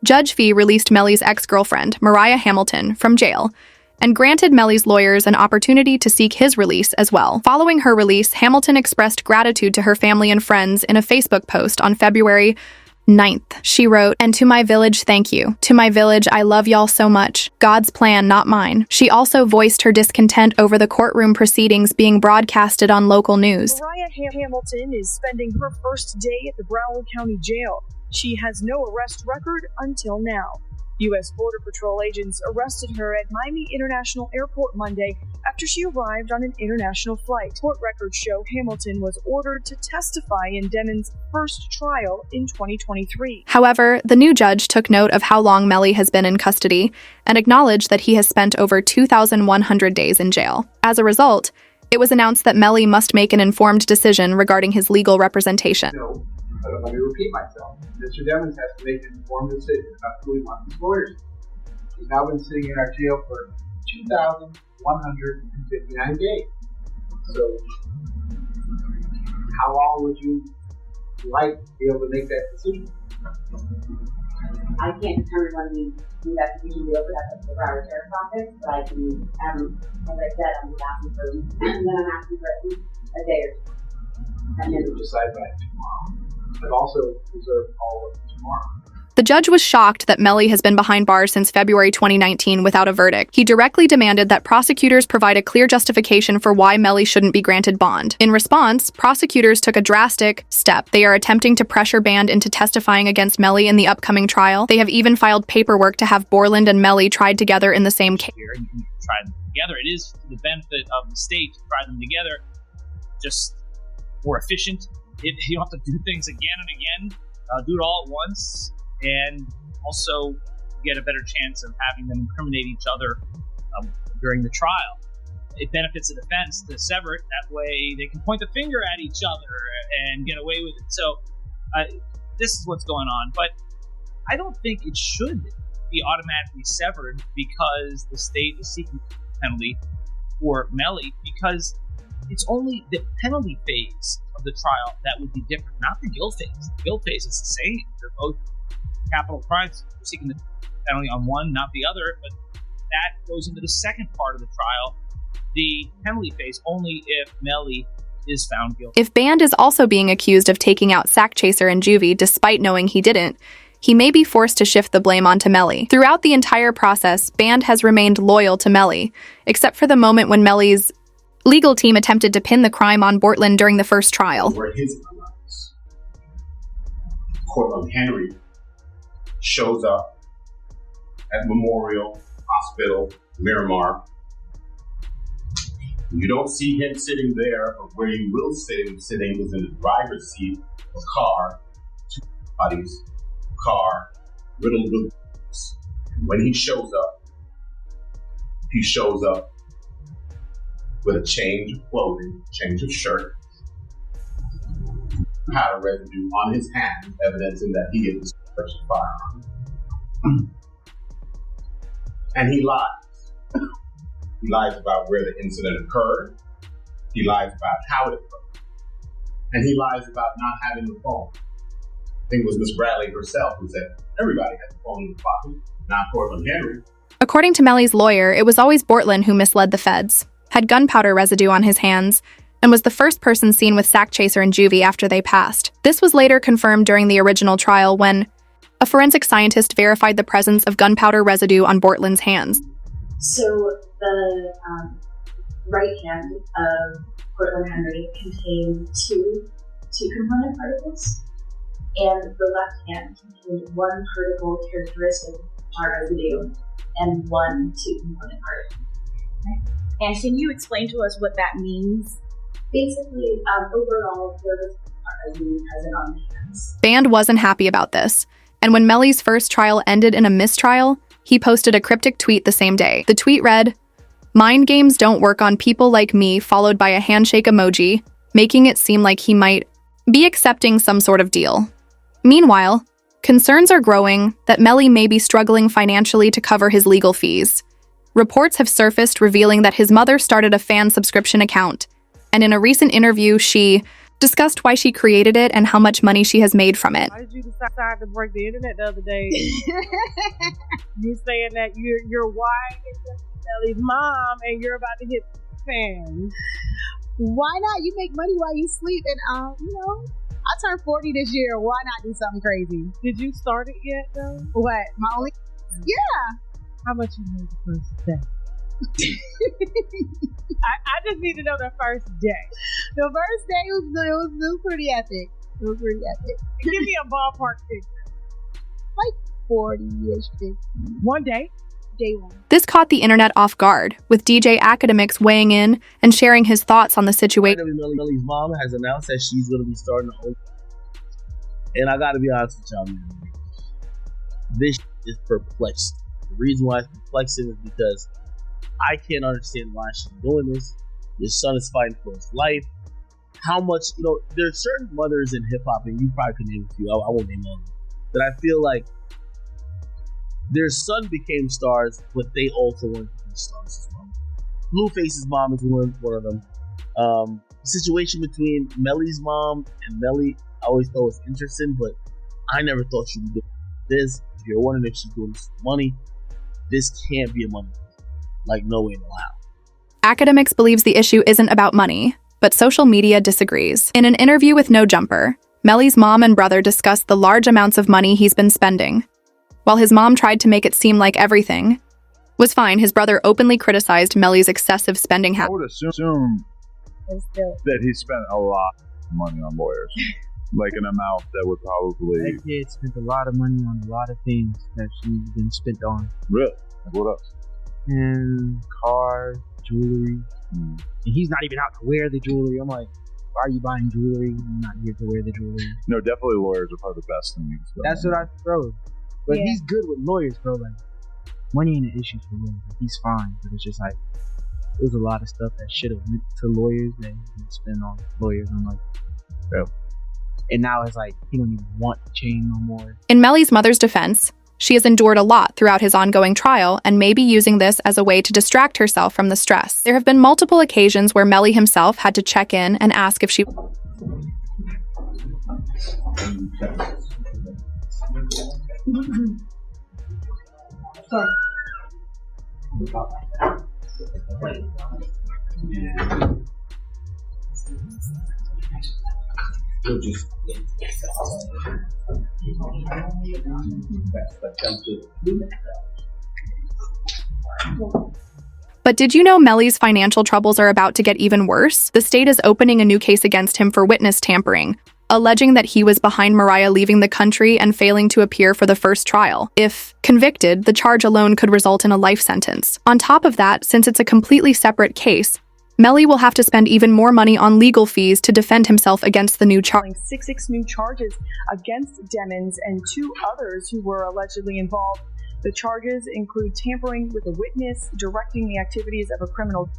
Judge Fee released Melly's ex-girlfriend, Mariah Hamilton, from jail, and granted Melly's lawyers an opportunity to seek his release as well. Following her release, Hamilton expressed gratitude to her family and friends in a Facebook post on February 9th. She wrote, "And to my village, thank you. To my village, I love y'all so much. God's plan, not mine." She also voiced her discontent over the courtroom proceedings being broadcasted on local news. Mariah Hamilton is spending her first day at the Broward County Jail. She has no arrest record until now. U.S. Border Patrol agents arrested her at Miami International Airport Monday after she arrived on an international flight. Court records show Hamilton was ordered to testify in Demon's first trial in 2023. However, the new judge took note of how long Melly has been in custody and acknowledged that he has spent over 2,100 days in jail. As a result, it was announced that Melly must make an informed decision regarding his legal representation. Let me repeat myself. Mr. Demons has to make an informed decision about who he wants his lawyers. He's now been sitting in our jail for 2,159 days. So, how long would you like to be able to make that decision? I can't determine when the investigation will be over. That's the Broward Sheriff's Office, but I can, as I said, I'm just asking for, and then I'm asking for a day or two. And you can decide by tomorrow. But also reserve all of tomorrow. The judge was shocked that Melly has been behind bars since February 2019 without a verdict. He directly demanded that prosecutors provide a clear justification for why Melly shouldn't be granted bond. In response, prosecutors took a drastic step. They are attempting to pressure Band into testifying against Melly in the upcoming trial. They have even filed paperwork to have Bortlen and Melly tried together in the same case. Here, and you can try them together. It is to the benefit of the state to try them together, just more efficient. You don't have to do things again and again, do it all at once, and also get a better chance of having them incriminate each other during the trial. It benefits the defense to sever it. That way they can point the finger at each other and get away with it. So this is what's going on. But I don't think it should be automatically severed because the state is seeking penalty for Melly, because it's only the penalty phase of the trial that would be different, not the guilt phase. The guilt phase is the same. They're both capital crimes. We're seeking the penalty on one, not the other, but that goes into the second part of the trial, the penalty phase, only if Melly is found guilty. If Band is also being accused of taking out Sack Chaser and Juvie despite knowing he didn't, he may be forced to shift the blame onto Melly. Throughout the entire process, Band has remained loyal to Melly, except for the moment when Melly's legal team attempted to pin the crime on Bortlen during the first trial. Where his Cortland Henry shows up at Memorial Hospital, Miramar. You don't see him sitting there, or where you will see him sitting is in the driver's seat of a car, two bodies, car, riddled with bullets. When he shows up with a change of clothing, change of shirt, powder residue on his hands, evidencing that he is a firearm. And he lies. He lies about where the incident occurred. He lies about how it occurred. And he lies about not having the phone. I think it was Miss Bradley herself who said, everybody has a phone in the pocket, not Cortland Henry. According to Melly's lawyer, it was always Bortlen who misled the feds, had gunpowder residue on his hands, and was the first person seen with Sack Chaser and Juvie after they passed. This was later confirmed during the original trial when a forensic scientist verified the presence of gunpowder residue on Bortlen's hands. So the right hand of Cortland Henry contained two component particles, and the left hand contained one particle characteristic of residue and one two-component particle. Okay. And can you explain to us what that means? Basically, overall, there was residue present on the hands. Band wasn't happy about this, and when Melly's first trial ended in a mistrial, he posted a cryptic tweet the same day. The tweet read, "Mind games don't work on people like me," followed by a handshake emoji, making it seem like he might be accepting some sort of deal. Meanwhile, concerns are growing that Melly may be struggling financially to cover his legal fees. Reports have surfaced revealing that his mother started a fan subscription account, and in a recent interview, she discussed why she created it and how much money she has made from it. Why did you decide to break the internet the other day? You saying that you're YNW Melly's mom and you're about to hit fans. Why not? You make money while you sleep, and I turned 40 this year. Why not do something crazy? Did you start it yet though? What? My only? Yeah. How much you made the first day? I just need to know the first day. The first day was pretty epic. It was pretty epic. Give me a ballpark figure. Like 40-ish. One day? Day one. This caught the internet off guard, with DJ Academics weighing in and sharing his thoughts on the situation. YNW Melly's mom has announced that she's going to be starting her own. And I got to be honest with y'all, man. This is perplexed. The reason why it's perplexing is because I can't understand why she's doing this. Your son is fighting for his life. How much, there's certain mothers in hip hop, and you probably could name a few, I won't name all of them, that I feel like their son became stars, but they also wanted to be stars as well. Blueface's mom is one of them. The situation between Melly's mom and Melly, I always thought was interesting, but I never thought she would do this. If you're wondering if she's doing this for money, this can't be a money. Like, no way in hell. Academics believes the issue isn't about money, but social media disagrees. In an interview with No Jumper, Melly's mom and brother discussed the large amounts of money he's been spending. While his mom tried to make it seem like everything was fine, his brother openly criticized Melly's excessive spending habits. I would assume that he spent a lot of money on lawyers. Like an amount that would probably... That kid spent a lot of money on a lot of things that she's been spent on. Really? Like what else? And cars, jewelry. And he's not even out to wear the jewelry. I'm like, why are you buying jewelry? You're not here to wear the jewelry. No, definitely lawyers are probably the best thing you can spend. That's what I throw. But he's good with lawyers, bro. Like, money ain't an issue for him. Like, he's fine. But it's just like, there's a lot of stuff that should have went to lawyers that he didn't spend on lawyers. I'm like, bro. And now it's like, he don't even want the chain no more. In Melly's mother's defense, she has endured a lot throughout his ongoing trial and may be using this as a way to distract herself from the stress. There have been multiple occasions where Melly himself had to check in and ask if she... Sorry. But did you know Melly's financial troubles are about to get even worse? The state is opening a new case against him for witness tampering, alleging that he was behind Mariah leaving the country and failing to appear for the first trial. If convicted, the charge alone could result in a life sentence. On top of that, since it's a completely separate case, Melly will have to spend even more money on legal fees to defend himself against the new charge. 6 new charges against Demmons and 2 others who were allegedly involved. The charges include tampering with a witness, directing the activities of a criminal,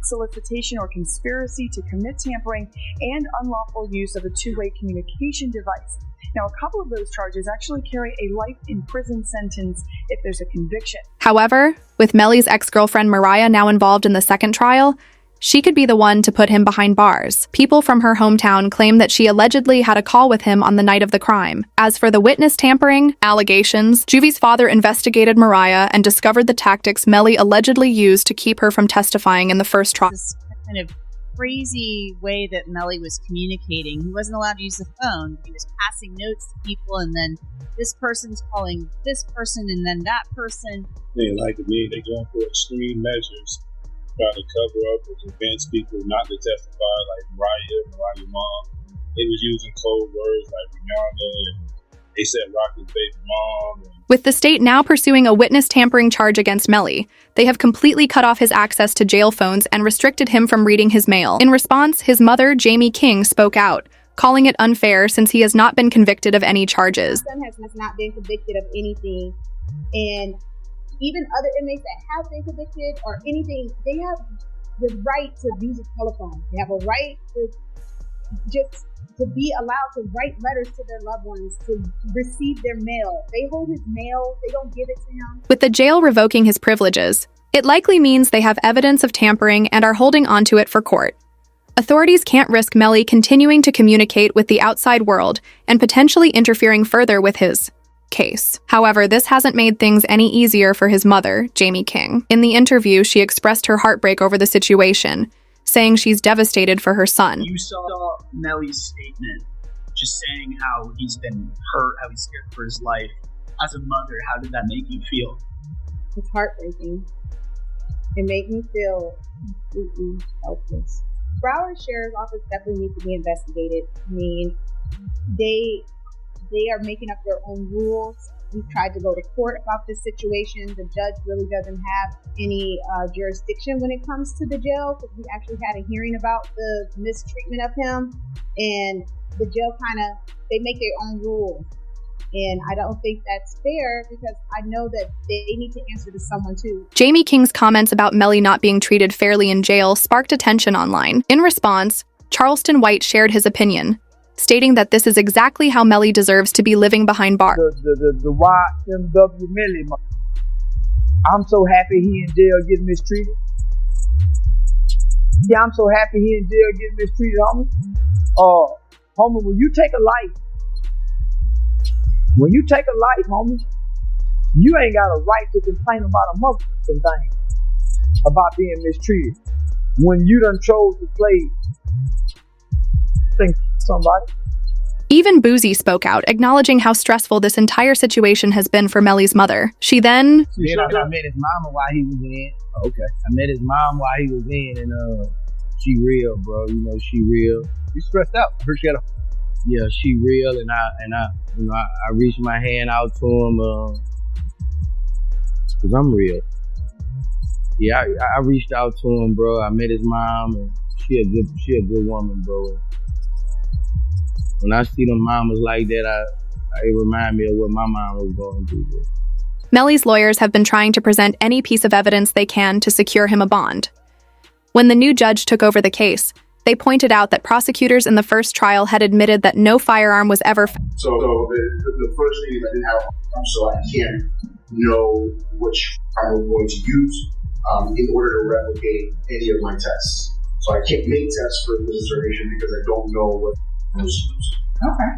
solicitation or conspiracy to commit tampering, and unlawful use of a two-way communication device. Now, a couple of those charges actually carry a life in prison sentence if there's a conviction. However, with Melly's ex-girlfriend Mariah now involved in the second trial, she could be the one to put him behind bars. People from her hometown claim that she allegedly had a call with him on the night of the crime. As for the witness tampering allegations, Juvie's father investigated Mariah and discovered the tactics Melly allegedly used to keep her from testifying in the first trial. This kind of crazy way that Melly was communicating. He wasn't allowed to use the phone. He was passing notes to people, and then this person's calling this person, and then that person. They like to me, they're going for extreme measures, trying to cover up or convince people not to testify, like Mariah's mom. They was using code words like Rihanna, and they said Rocky's baby mom. With the state now pursuing a witness tampering charge against Melly, they have completely cut off his access to jail phones and restricted him from reading his mail. In response, his mother, Jamie King, spoke out, calling it unfair since he has not been convicted of any charges. My son has not been convicted of anything, and even other inmates that have been convicted or anything, they have the right to use a telephone. They have a right to just to be allowed to write letters to their loved ones, to receive their mail. They hold his mail, they don't give it to him. With the jail revoking his privileges, it likely means they have evidence of tampering and are holding onto it for court. Authorities can't risk Melly continuing to communicate with the outside world and potentially interfering further with his case. However, this hasn't made things any easier for his mother, Jamie King. In the interview, she expressed her heartbreak over the situation, saying she's devastated for her son. You saw Melly's statement just saying how he's been hurt, how he's scared for his life. As a mother, how did that make you feel? It's heartbreaking. It made me feel completely helpless. Broward Sheriff's Office definitely needs to be investigated. I mean, they are making up their own rules. We've tried to go to court about this situation. The judge really doesn't have any jurisdiction when it comes to the jail, because we actually had a hearing about the mistreatment of him, and the jail they make their own rules. And I don't think that's fair, because I know that they need to answer to someone too. Jamie King's comments about Melly not being treated fairly in jail sparked attention online. In response, Charleston White shared his opinion, stating that this is exactly how Melly deserves to be living behind bars. The YNW Melly. I'm so happy he in jail getting mistreated. Yeah, I'm so happy he in jail getting mistreated, homie. Homie, when you take a life, homie, you ain't got a right to complain about a motherfucking thing about being mistreated. When you done chose to play, think somebody. Even Boozy spoke out, acknowledging how stressful this entire situation has been for Melly's mother. She then... I met his mama while he was in. Okay. I met his mom while he was in, and she real, bro. You know, she real. You stressed out. I heard she had a... Yeah, she real, and I reached my hand out to him, cause I'm real. Yeah, I reached out to him, bro. I met his mom, and she a good woman, bro. When I see them mamas like that, it remind me of what my mom was going through. Bro. Melly's lawyers have been trying to present any piece of evidence they can to secure him a bond. When the new judge took over the case, they pointed out that prosecutors in the first trial had admitted that no firearm was ever found. So the first thing is I didn't have a firearm, so I can't know which firearm I'm going to use in order to replicate any of my tests. So I can't make tests for this determination because I don't know what was used. Okay.